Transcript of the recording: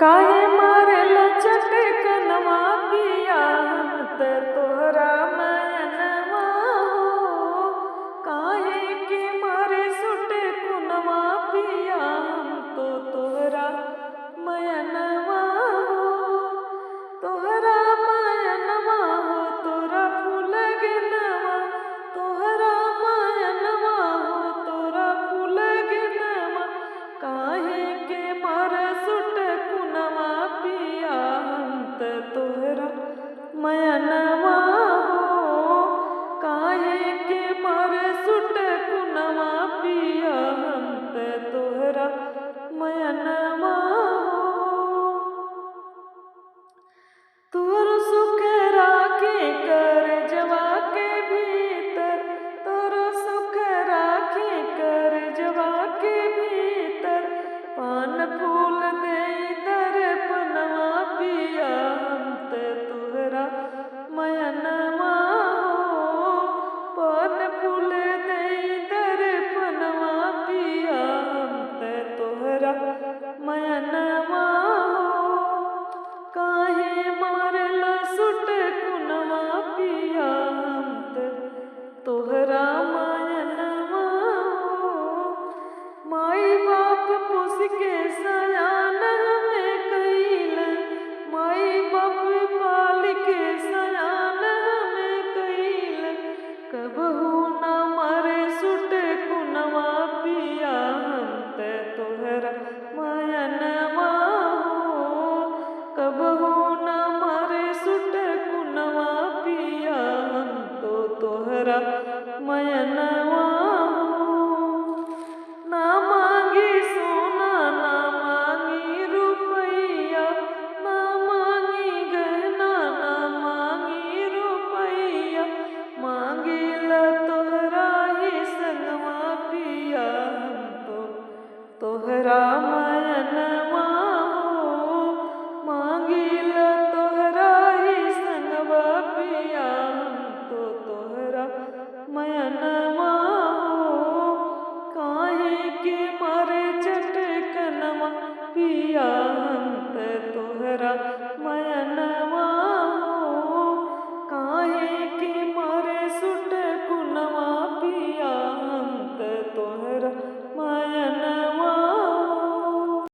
काहे मारेला चटकनवा पिया हम त तोहरा मैनवा हो। काहे के मारे सुटकुनवा पिया हम तो तोहरा मैनवा हो। तोहरा मैनवा हो तोरा फूल गिनवा, तोहरा मैनवा हो तोरा फूल गिनवा। काहे के मारे सुटकुनवा पिया हम त तोहरा मैनवा हो। काहे के मारे सुटकुनवा पिया हम त तोहरा मैनवा हो। तोर सुख राखे करजवा के भीतर, तोर सुख राखे करजवा के भीतर। पान फूल देई दर्पणवा पिया हम त तोहरा मैनवा हो। पान फूल देई दर्पणवा पिया हम त तोहरा मैनवा